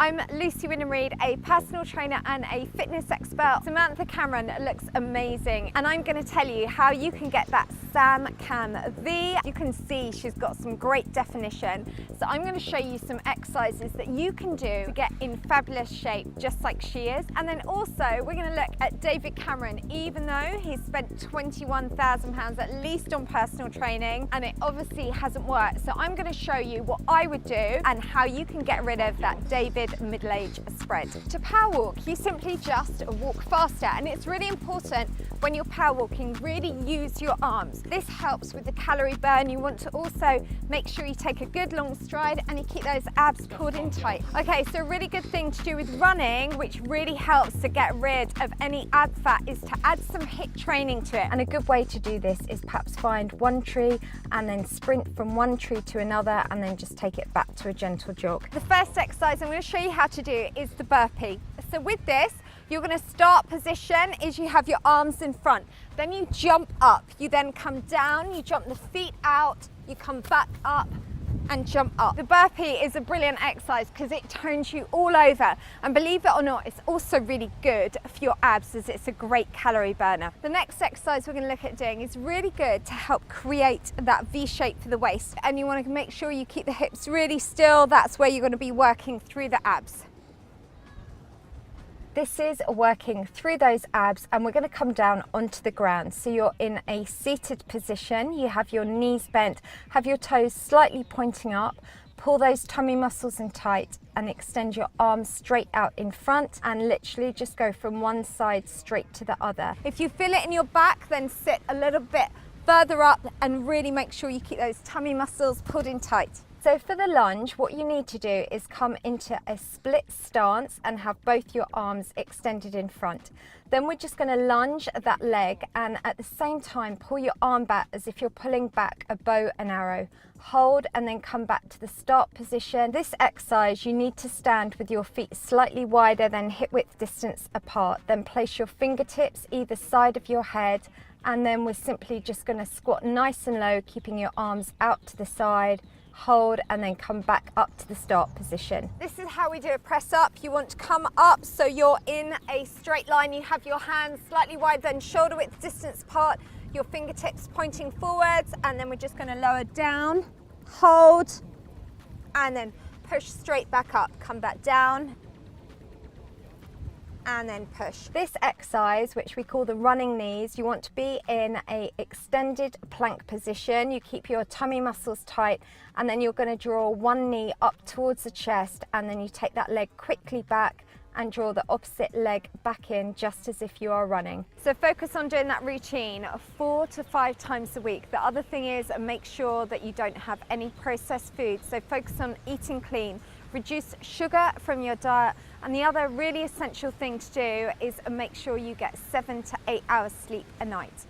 I'm Lucy Wyndham-Reid, a personal trainer and a fitness expert. Samantha Cameron looks amazing, and I'm going to tell you how you can get that the. You can see she's got some great definition. So I'm going to show you some exercises that you can do to get in fabulous shape, just like she is. And then also we're going to look at David Cameron, even though he's spent £21,000 at least on personal training, and it obviously hasn't worked. So I'm going to show you what I would do and how you can get rid of that David middle-age spread. To power walk, you simply just walk faster, and it's really important when you're power walking, really use your arms. This helps with the calorie burn. You want to also make sure you take a good long stride and you keep those abs pulled in tight. Okay, so a really good thing to do with running, which really helps to get rid of any ab fat, is to add some HIIT training to it. And a good way to do this is perhaps find one tree and then sprint from one tree to another and then just take it back to a gentle jog. The first exercise I'm going to show you how to do is the burpee. So with this, you're going to start position is you have your arms in front, then you jump up, you then come down, you jump the feet out, you come back up and jump up. The burpee is a brilliant exercise because it turns you all over, and believe it or not, it's also really good for your abs as it's a great calorie burner. The next exercise we're going to look at doing is really good to help create that V shape for the waist, and you want to make sure you keep the hips really still. That's where you're going to be working through the abs. This is working through those abs, and we're going to come down onto the ground. So you're in a seated position, you have your knees bent, have your toes slightly pointing up, pull those tummy muscles in tight and extend your arms straight out in front and literally just go from one side straight to the other. If you feel it in your back, then sit a little bit further up and really make sure you keep those tummy muscles pulled in tight. So for the lunge, what you need to do is come into a split stance and have both your arms extended in front. Then we're just going to lunge that leg and at the same time pull your arm back as if you're pulling back a bow and arrow. Hold and then come back to the start position. This exercise, you need to stand with your feet slightly wider than hip width distance apart. Then place your fingertips either side of your head, and then we're simply just going to squat nice and low, keeping your arms out to the side. Hold and then come back up to the start position. This is how we do a press up. You want to come up so you're in a straight line. You have your hands slightly wider than shoulder width distance apart, your fingertips pointing forwards, and then we're just going to lower down, hold, and then push straight back up. Come back down and then push. This exercise, which we call the running knees, you want to be in a extended plank position. You keep your tummy muscles tight, and then you're going to draw one knee up towards the chest, and then you take that leg quickly back and draw the opposite leg back in, just as if you are running. So focus on doing that routine 4 to 5 times a week. The other thing is make sure that you don't have any processed food. So focus on eating clean, reduce sugar from your diet, and the other really essential thing to do is make sure you get 7 to 8 hours sleep a night.